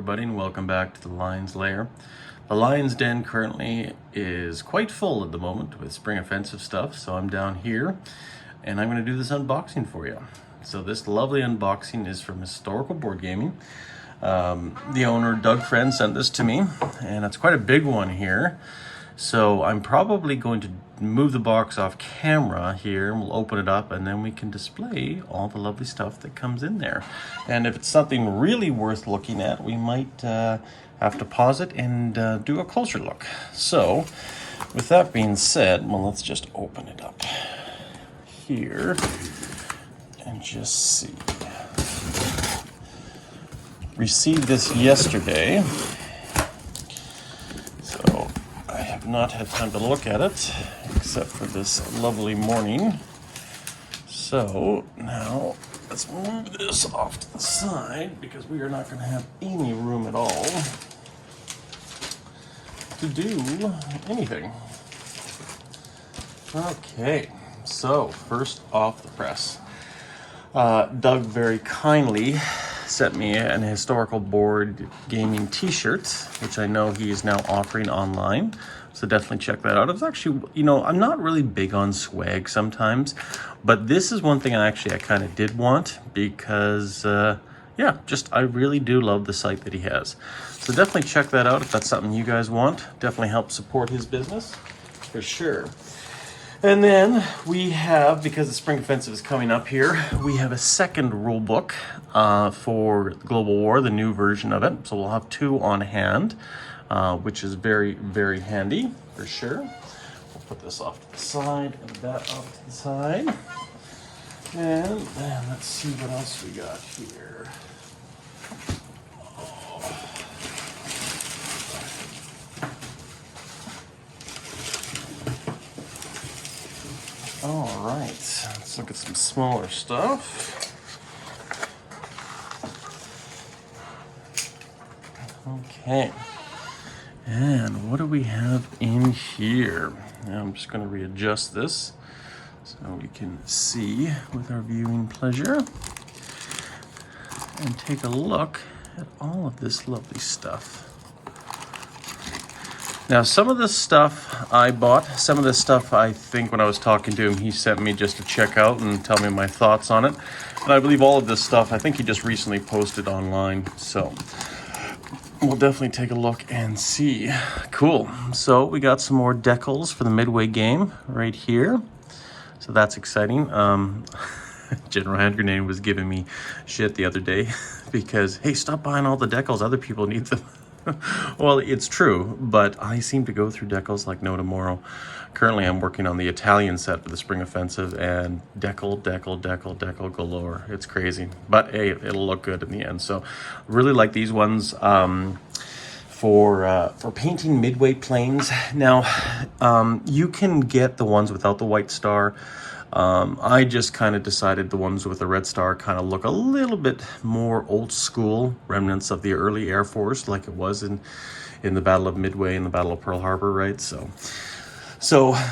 everybody, and welcome back to the Lion's Lair. The Lion's Den currently is quite full at the moment with spring offensive stuff, so I'm down here and I'm going to do this unboxing for you. So this lovely unboxing is from Historical Board Gaming. The owner, Doug Friend, sent this to me, and it's quite a big one here. So I'm probably going to move the box off camera here, and we'll open it up and then we can display all the lovely stuff that comes in there. And if it's something really worth looking at, we might have to pause it and do a closer look. So with that being said, well, let's just open it up here and just see. Received this yesterday, so I have not had time to look at it except for this lovely morning. So now let's move this off to the side because we are not going to have any room at all to do anything. Okay, so first off the press, Doug very kindly sent me an Historical Board Gaming t-shirt, which I know he is now offering online. So definitely check that out. It's actually, you know, I'm not really big on swag sometimes, but this is one thing I kind of did want because, yeah, I really do love the site that he has. So definitely check that out if that's something you guys want. Definitely help support his business for sure. And then we have, because the Spring Offensive is coming up here, we have a second rule book for Global War, the new version of it. So we'll have two on hand, which is very, very handy for sure. We'll put this off to the side and that off to the side. And then let's see what else we got here. All right, let's look at some smaller stuff. Okay, and what do we have in here? Now I'm just going to readjust this so we can see with our viewing pleasure and take a look at all of this lovely stuff. Now, some of this stuff I bought, some of this stuff I think when I was talking to him, he sent me just to check out and tell me my thoughts on it. And I believe all of this stuff, I think he just recently posted online. So we'll definitely take a look and see. Cool. So we got some more decals for the Midway game right here. So that's exciting. General Hand Grenade was giving me shit the other day because, hey, stop buying all the decals. Other people need them. Well, it's true, but I seem to go through decals like no tomorrow. Currently, I'm working on the Italian set for the Spring Offensive, and decal galore. It's crazy, but hey, it'll look good in the end. So, really like these ones for painting Midway planes. Now, you can get the ones without the white star. I just kind of decided the ones with the red star kind of look a little bit more old school, remnants of the early Air Force, like it was in the Battle of Midway and the Battle of Pearl Harbor, right? So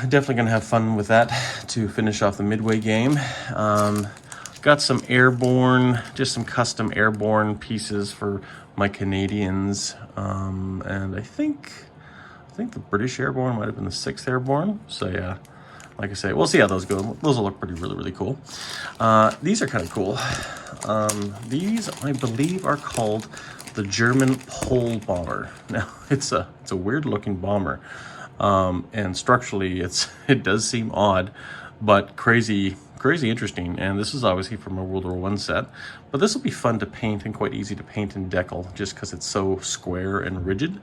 definitely gonna have fun with that to finish off the Midway game. Got some Airborne, just some custom Airborne pieces for my Canadians, and I think the British Airborne might have been the 6th Airborne. So yeah. Like I say, we'll see how those go. Those will look really cool. These are kind of cool. These, I believe, are called the German pole bomber. Now, it's a weird looking bomber, and structurally, it does seem odd, but crazy interesting. And this is obviously from a World War I set, but this will be fun to paint and quite easy to paint in decal, just because it's so square and rigid.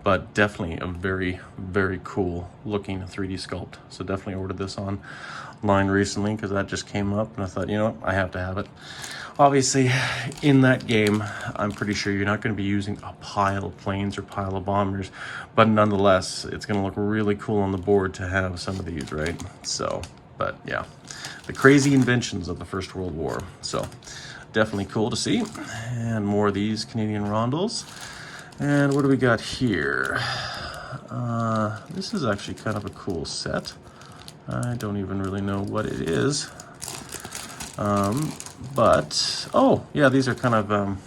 But definitely a very, very cool looking 3D sculpt. So definitely ordered this online recently because that just came up and I thought, you know what, I have to have it. Obviously, in that game, I'm pretty sure you're not going to be using a pile of planes or pile of bombers, but nonetheless, it's going to look really cool on the board to have some of these, right? So, but yeah, the crazy inventions of the First World War. So definitely cool to see. And more of these Canadian rondels. And what do we got here? This is actually kind of a cool set. I don't even really know what it is. But, oh, yeah, these are kind of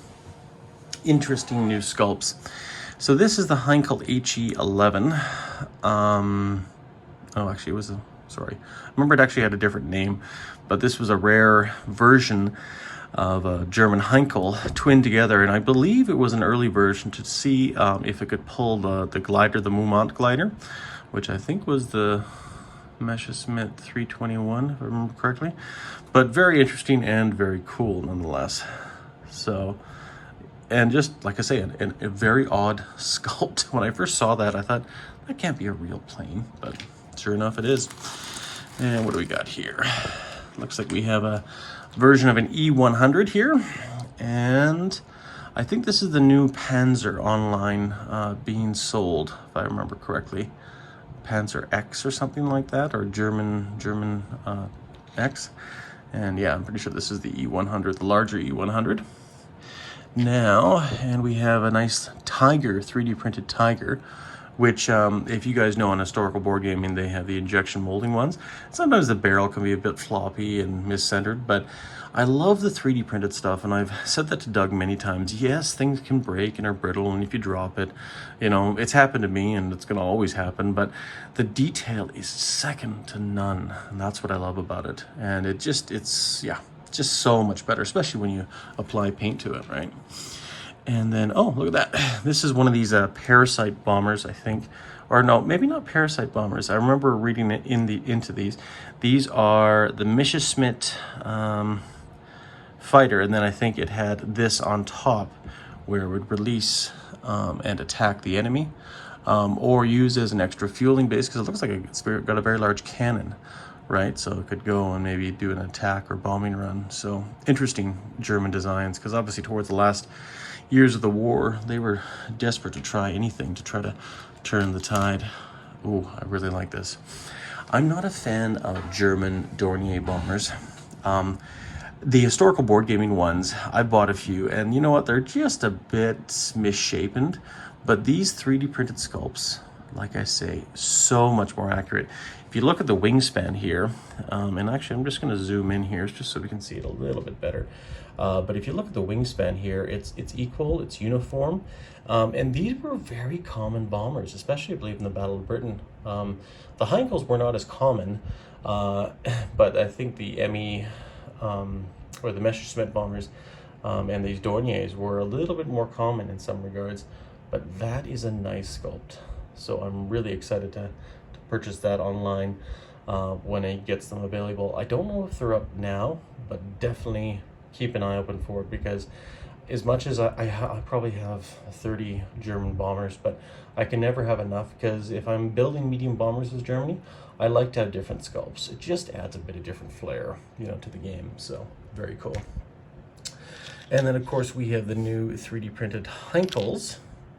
interesting new sculpts. So this is the Heinkel HE11. Oh, actually, it was a, sorry. I remember it actually had a different name, but this was a rare version of a German Heinkel twinned together, and I believe it was an early version to see if it could pull the glider, the Moumont glider, which I think was the Messerschmitt 321, if I remember correctly. But very interesting and very cool nonetheless. So, and just like I say, a very odd sculpt. When I first saw that, I thought, that can't be a real plane, but sure enough it is. And what do we got here? Looks like we have a version of an E100 here, and I think this is the new Panzer online being sold, if I remember correctly. Panzer X or something like that, or German X. And yeah, I'm pretty sure this is the E100, the larger E100. Now, and we have a nice Tiger, 3D printed Tiger, which if you guys know on historical board gaming, they have the injection molding ones. Sometimes the barrel can be a bit floppy and miscentered, but I love the 3D printed stuff, and I've said that to Doug many times. Yes, things can break and are brittle, and if you drop it, you know, it's happened to me, and it's going to always happen, but the detail is second to none, and that's what I love about it. And it's just so much better, especially when you apply paint to it, right? And then, oh, look at that. This is one of these parasite bombers, I think. Or no, maybe not parasite bombers. I remember reading it into these. These are the Messerschmitt fighter, and then I think it had this on top where it would release and attack the enemy, or use as an extra fueling base, because it looks like it's got a very large cannon, right? So it could go and maybe do an attack or bombing run. So interesting German designs, because obviously towards the last years of the war, they were desperate to try anything to try to turn the tide. Ooh, I really like this. I'm not a fan of German Dornier bombers. The historical board gaming ones, I bought a few, and you know what? They're just a bit misshapen, but these 3D printed sculpts, like I say, so much more accurate. If you look at the wingspan here, and actually I'm just going to zoom in here just so we can see it a little bit better. But if you look at the wingspan here, it's equal, it's uniform, and these were very common bombers, especially I believe in the Battle of Britain. The Heinkels were not as common, but I think the ME or the Messerschmitt bombers and these Dorniers were a little bit more common in some regards. But that is a nice sculpt, so I'm really excited to purchase that online when it gets them available. I don't know if they're up now, but definitely keep an eye open for it, because as much as I probably have 30 German bombers, but I can never have enough, because if I'm building medium bombers as Germany, I like to have different sculpts. It just adds a bit of different flair, you know, to the game. So very cool. And then of course we have the new 3D printed Heinkels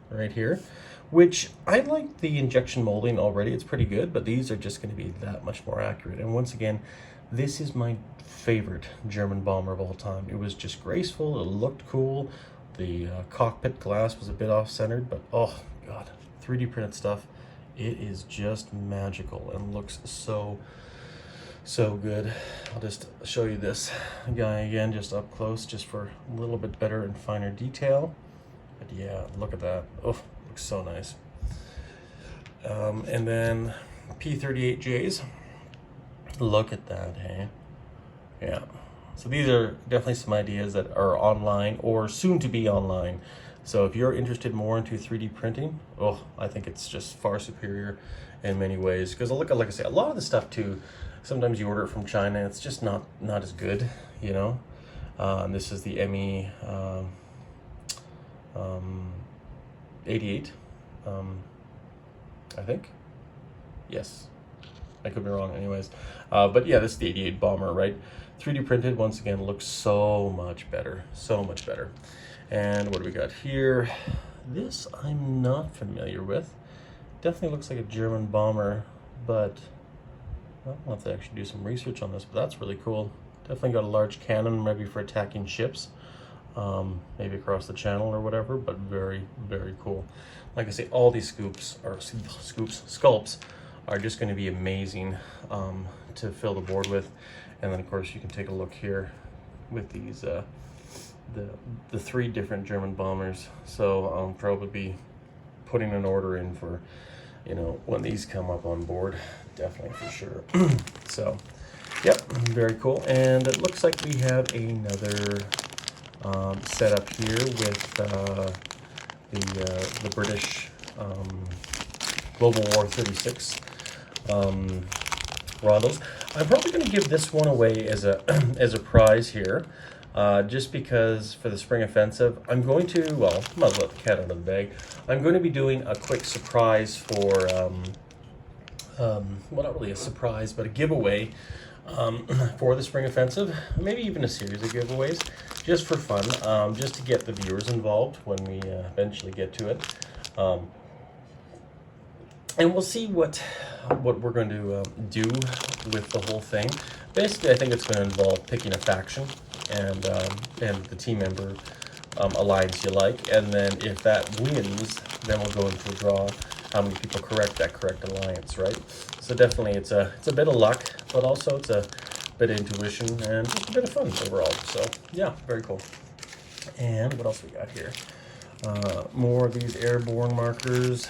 right here, which I like the injection molding already. It's pretty good, but these are just going to be that much more accurate. And once again, this is my favorite German bomber of all time. It was just graceful, it looked cool. The cockpit glass was a bit off-centered, but oh god, 3D printed stuff, it is just magical and looks so good. I'll just show you this guy again just up close, just for a little bit better and finer detail. But yeah, look at that. Oh, looks so nice. And then P38Js. Look at that, hey? Yeah. So these are definitely some ideas that are online or soon to be online. So if you're interested more into 3D printing, oh, I think it's just far superior in many ways. Because like I say, a lot of the stuff too, sometimes you order it from China, it's just not as good, you know. This is the ME 88, I think. Yes, I could be wrong anyways. But yeah, this is the 88 bomber, right? 3D printed, once again, looks so much better, so much better. And what do we got here? This I'm not familiar with. Definitely looks like a German bomber, but I'll have to actually do some research on this, but that's really cool. Definitely got a large cannon, maybe for attacking ships, maybe across the channel or whatever, but very, very cool. Like I say, all these sculpts are just going to be amazing to fill the board with. And then of course you can take a look here with these the 3 different German bombers. So I'll probably be putting an order in for, you know, when these come up on board, definitely for sure. So, yep, very cool. And it looks like we have another setup here with the British Global War 36 Rondos. I'm probably going to give this one away as a as a prize here, just because for the spring offensive, I'm going to, well, I might as well let the cat out of the bag. I'm going to be doing a quick surprise for, well, not really a surprise, but a giveaway for the spring offensive. Maybe even a series of giveaways, just for fun, just to get the viewers involved when we eventually get to it. And we'll see what we're going to do with the whole thing. Basically, I think it's going to involve picking a faction and the team member alliance you like, and then if that wins, then we'll go into a draw. How many people correct that correct alliance, right? So definitely, it's a bit of luck, but also it's a bit of intuition and just a bit of fun overall. So yeah, very cool. And what else we got here? More of these airborne markers.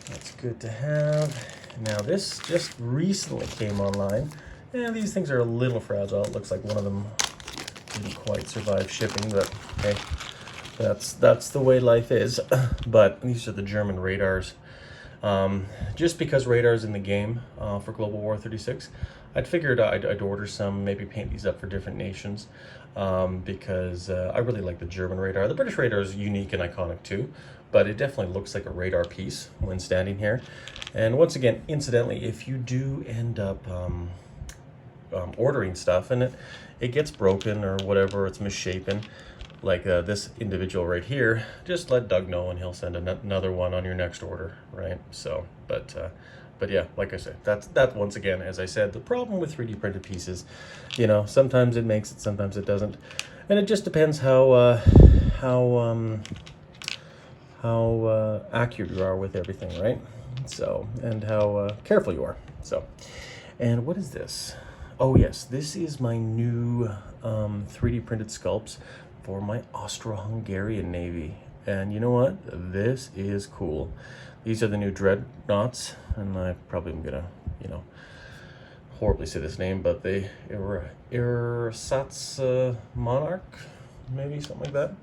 That's good to have. Now this just recently came online, and these things are a little fragile. It looks like one of them didn't quite survive shipping, but hey, that's the way life is. But these are the German radars. Just because radar's in the game for Global War 36, I'd figured I'd order some, maybe paint these up for different nations, because I really like the German radar. The British radar is unique and iconic too, but it definitely looks like a radar piece when standing here. And once again, incidentally, if you do end up ordering stuff and it gets broken or whatever, it's misshapen, like this individual right here, just let Doug know and he'll send another one on your next order, right? So, but yeah, like I said, that once again, as I said, the problem with 3D printed pieces, you know, sometimes it makes it, sometimes it doesn't, and it just depends how accurate you are with everything, right? So, and how careful you are. So, and what is this? Oh yes, this is my new 3D printed sculpts for my Austro-Hungarian Navy. And you know what? This is cool. These are the new dreadnoughts, and I probably am gonna, you know, horribly say this name, but the Ersatz Monarch, maybe something like that.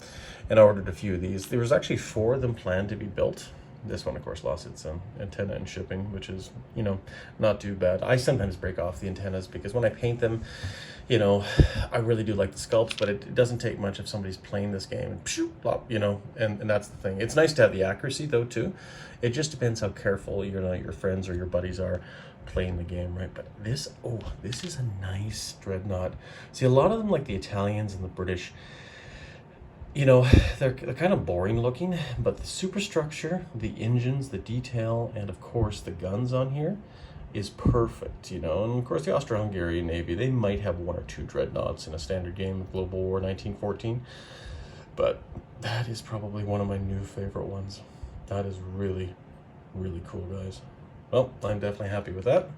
And I ordered a few of these. There was actually 4 of them planned to be built. This one, of course, lost its antenna in shipping, which is, you know, not too bad. I sometimes break off the antennas because when I paint them, you know, I really do like the sculpts, but it doesn't take much if somebody's playing this game and pshoo, plop, you know, and that's the thing. It's nice to have the accuracy though too. It just depends how careful, you know, your friends or your buddies are playing the game, right? But this, oh, this is a nice dreadnought. See, a lot of them, like the Italians and the British, you know, they're kind of boring looking, but the superstructure, the engines, the detail, and of course the guns on here is perfect, you know. And of course the Austro-Hungarian Navy, they might have 1 or 2 dreadnoughts in a standard game of Global War 1914, but that is probably one of my new favorite ones. That is really, really cool, guys. Well, I'm definitely happy with that.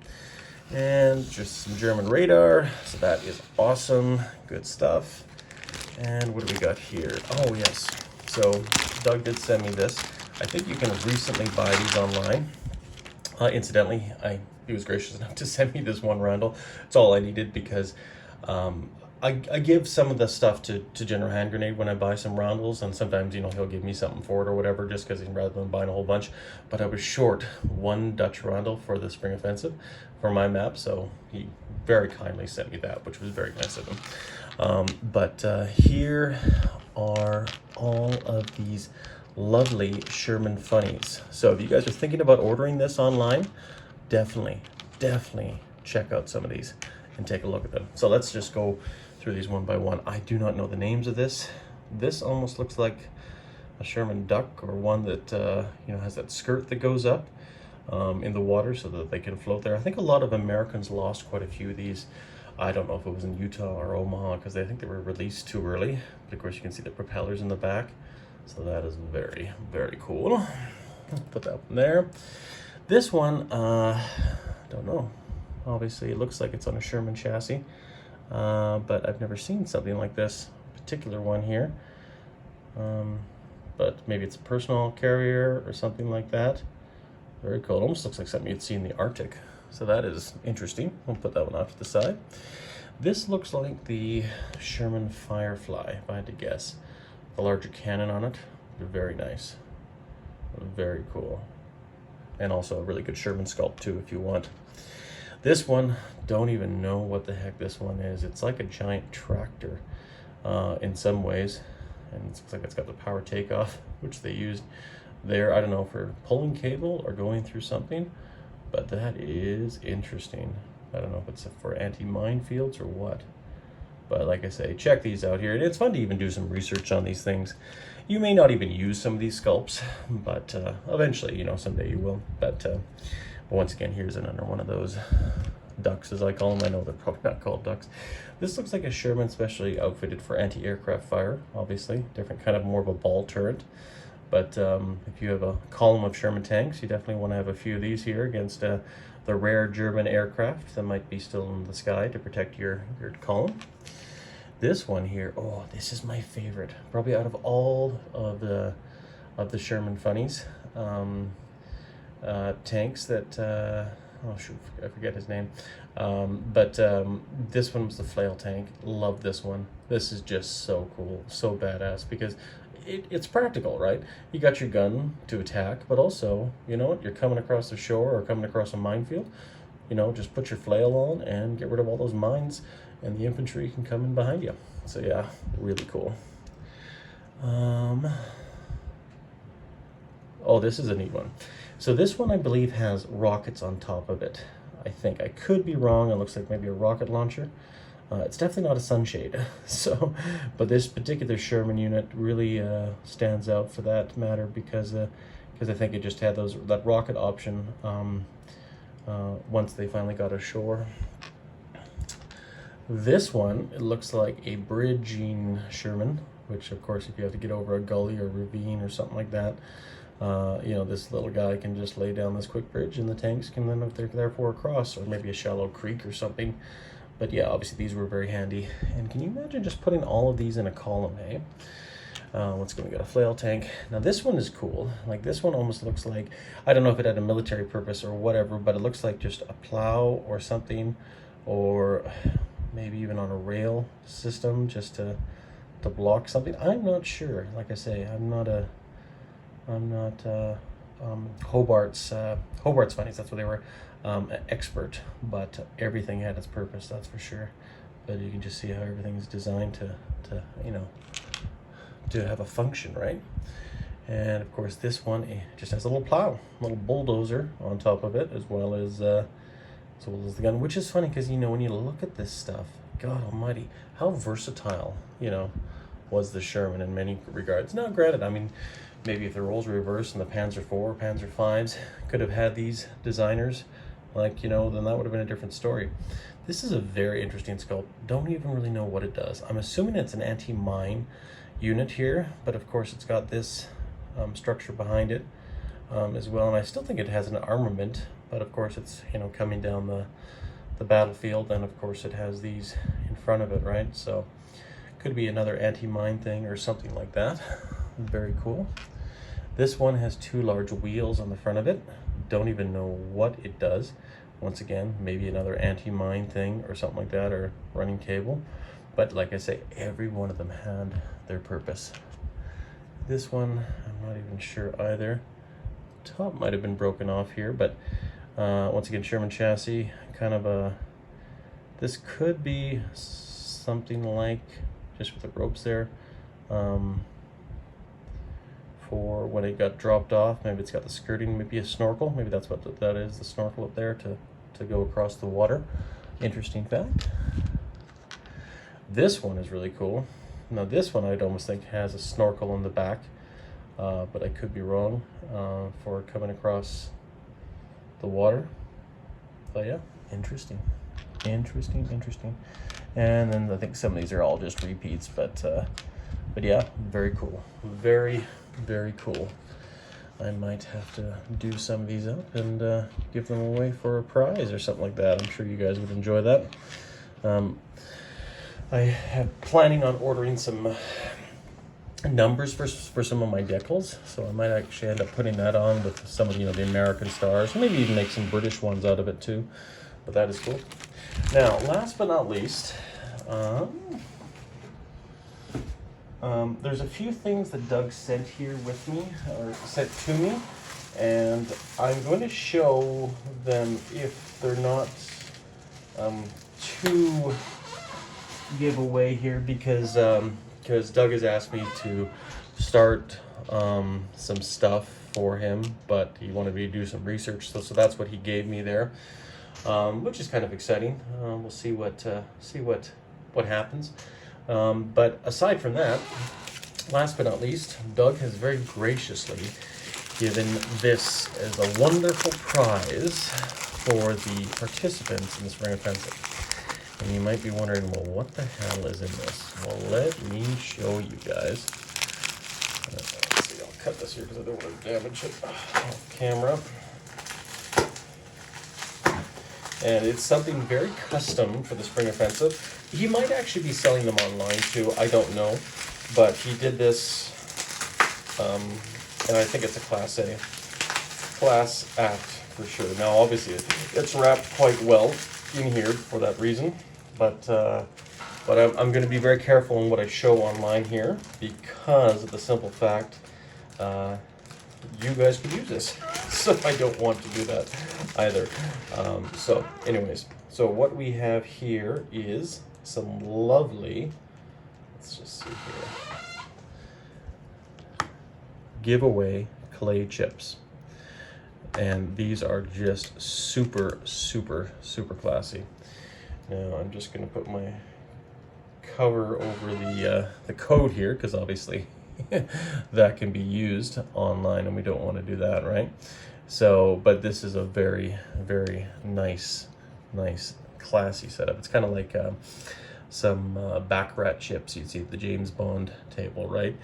And just some German radar, so that is awesome, good stuff. And what do we got here? Oh, yes. So Doug did send me this. I think you can recently buy these online. Incidentally, he was gracious enough to send me this one roundel. It's all I needed because I give some of the stuff to General Hand Grenade when I buy some roundels, and sometimes, you know, he'll give me something for it or whatever, just because rather than buying a whole bunch. But I was short 1 Dutch roundel for the spring offensive for my map, so he very kindly sent me that, which was very nice of him. But here are all of these lovely Sherman funnies. So if you guys are thinking about ordering this online, definitely check out some of these and take a look at them. So let's just go through these one by one. I do not know the names of this. This almost looks like a Sherman duck, or one that you know, has that skirt that goes up in the water so that they can float there. I think a lot of Americans lost quite a few of these. I don't know if it was in Utah or Omaha, because I think they were released too early. But of course you can see the propellers in the back. So that is very, very cool. Put that one there. This one, don't know. Obviously it looks like it's on a Sherman chassis, but I've never seen something like this. particular one here. But maybe it's a personal carrier or something like that. Very cool. It almost looks like something you'd see in the Arctic. So that is interesting. We'll put that one off to the side. This looks like the Sherman Firefly, if I had to guess. The larger cannon on it. Very nice. Very cool. And also a really good Sherman sculpt too, if you want. This one, don't even know what the heck this one is. It's like a giant tractor in some ways. And it looks like it's got the power takeoff, which they used there. I don't know, for pulling cable or going through something, but that is interesting. I don't know if it's for anti-minefields or what. But like I say, check these out here. And it's fun to even do some research on these things. You may not even use some of these sculpts, but eventually, you know, someday you will. But once again, here's another one of those ducks, as I call them. I know they're probably not called ducks. This looks like a Sherman specially outfitted for anti-aircraft fire, obviously. Different kind of, more of a ball turret. But if you have a column of Sherman tanks, you definitely want to have a few of these here against the rare German aircraft that might be still in the sky to protect your column. This one here, oh, this is my favorite. Probably out of all of the Sherman funnies. Tanks that, oh shoot, I forget his name. This one was the flail tank. Love this one. This is just so cool, so badass, because it's practical, right? You got your gun to attack, but also, you know what, you're coming across the shore or coming across a minefield, you know, just put your flail on and get rid of all those mines, and the infantry can come in behind you. So yeah, really cool. Oh, this is a neat one. So this one, I believe, has rockets on top of it. I think. I could be wrong. It looks like maybe a rocket launcher. It's definitely not a sunshade. So, but this particular Sherman unit really stands out for that matter, because I think it just had that rocket option once they finally got ashore. This one, it looks like a bridging Sherman, which of course, if you have to get over a gully or ravine or something like that, you know, this little guy can just lay down this quick bridge, and the tanks can then, if they're therefore across, or maybe a shallow creek or something. But yeah, obviously these were very handy. And can you imagine just putting all of these in a column, eh? Let's go, we got a flail tank. Now this one is cool. Like, this one almost looks like, I don't know if it had a military purpose or whatever, but it looks like just a plow or something, or maybe even on a rail system, just to block something. I'm not sure. Like I say, I'm not Hobart's funnies, that's what they were, an expert, but everything had its purpose, that's for sure. But you can just see how everything's designed to you know, to have a function, right? And of course this one just has a little plow, a little bulldozer on top of it, as well as the gun, which is funny because, you know, when you look at this stuff, God almighty, how versatile, you know, was the Sherman in many regards. Now granted, I mean, maybe if the roles were reversed and the Panzer IV, Panzer Vs could have had these designers, like, you know, then that would have been a different story. This is a very interesting sculpt. Don't even really know what it does. I'm assuming it's an anti-mine unit here, but of course it's got this structure behind it as well, and I still think it has an armament, but of course it's, you know, coming down the battlefield, and of course it has these in front of it, right? So could be another anti-mine thing or something like that. Very cool. This one has two large wheels on the front of it. Don't even know what it does. Once again, maybe another anti-mine thing or something like that, or running cable. But like I say, every one of them had their purpose. This one, I'm not even sure either. Top might have been broken off here, but once again, Sherman chassis, kind of a, this could be something like, just with the ropes there, for when it got dropped off. Maybe it's got the skirting, maybe a snorkel, maybe that's what that is, the snorkel up there to go across the water. Interesting fact. This one is really cool. Now this one I'd almost think has a snorkel in the back, but I could be wrong, for coming across the water. But yeah, interesting. And then I think some of these are all just repeats, but yeah, very cool. Very cool. I might have to do some of these up and give them away for a prize or something like that. I'm sure you guys would enjoy that. I am planning on ordering some numbers for some of my decals, so I might actually end up putting that on with some of the American stars, maybe even make some British ones out of it too. But that is cool. Now, last but not least, there's a few things that Doug sent here with me, or sent to me, and I'm going to show them if they're not too giveaway here, because Doug has asked me to start some stuff for him, but he wanted me to do some research, so that's what he gave me there, which is kind of exciting. We'll see what happens. But aside from that, last but not least, Doug has very graciously given this as a wonderful prize for the participants in the Spring Offensive. And you might be wondering, well, what the hell is in this? Well, let me show you guys. Let's see, I'll cut this here because I don't want to damage it off camera. And it's something very custom for the Spring Offensive. He might actually be selling them online too, I don't know. But he did this, and I think it's a Class A. Class Act for sure. Now obviously it's wrapped quite well in here for that reason. But I'm going to be very careful in what I show online here, because of the simple fact you guys could use this. So I don't want to do that either. So anyways, so what we have here is some lovely, let's just see here, giveaway clay chips. And these are just super, super, super classy. Now I'm just going to put my cover over the code here, because obviously that can be used online and we don't want to do that, right? So, but this is a very, very nice, classy setup. It's kind of like some Baccarat chips you'd see at the James Bond table, right?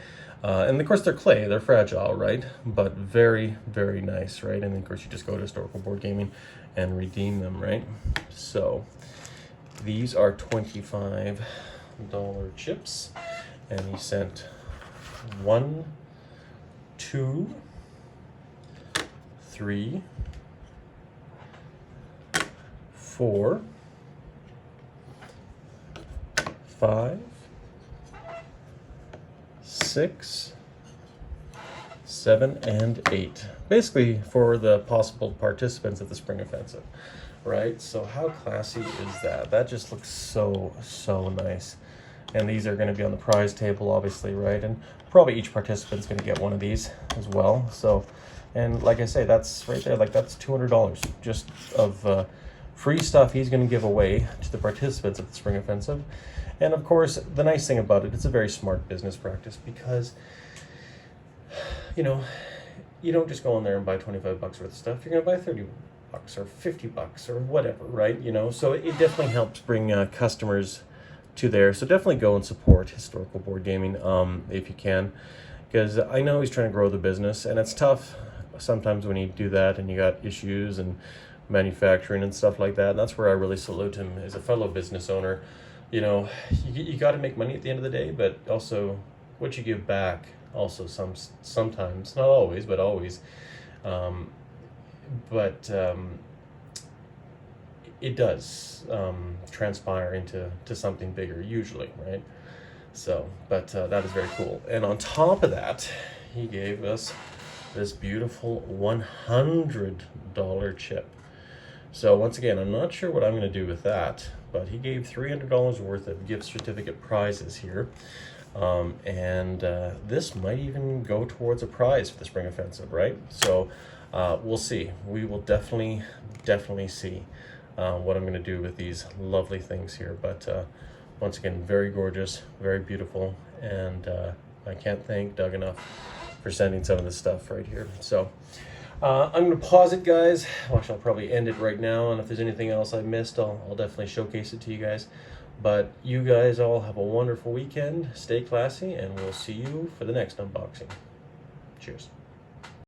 And of course they're clay, they're fragile, right? But very, very nice, right? And of course you just go to Historical Board Gaming and redeem them, right? So these are $25 chips, and he sent 1, 2, 3, 4, 5, 6, 7, and 8. Basically for the possible participants at the Spring Offensive, right? So how classy is that? That just looks so, so nice. And these are going to be on the prize table, obviously, right? And probably each participant's going to get one of these as well. So, and like I say, that's right there, like that's $200 just of free stuff he's going to give away to the participants of the Spring Offensive. And of course, the nice thing about it, it's a very smart business practice, because, you know, you don't just go in there and buy $25 worth of stuff. You're going to buy $30 or $50 or whatever, right? You know, so it definitely helps bring customers to there. So definitely go and support Historical Board Gaming if you can, because I know he's trying to grow the business, and it's tough sometimes when you do that and you got issues and manufacturing and stuff like that. And that's where I really salute him as a fellow business owner. You know, you got to make money at the end of the day, but also what you give back also sometimes, not always, but always, it does transpire into something bigger usually, right? So, but that is very cool. And on top of that, he gave us this beautiful $100 chip. So once again, I'm not sure what I'm going to do with that, but he gave $300 worth of gift certificate prizes here. And this might even go towards a prize for the Spring Offensive, right? So we'll see. We will definitely see what I'm going to do with these lovely things here. But once again, very gorgeous, very beautiful, and I can't thank Doug enough for sending some of this stuff right here. So I'm going to pause it, guys. Actually, I'll probably end it right now, and if there's anything else I missed, I'll definitely showcase it to you guys. But you guys all have a wonderful weekend. Stay classy, and we'll see you for the next unboxing. Cheers.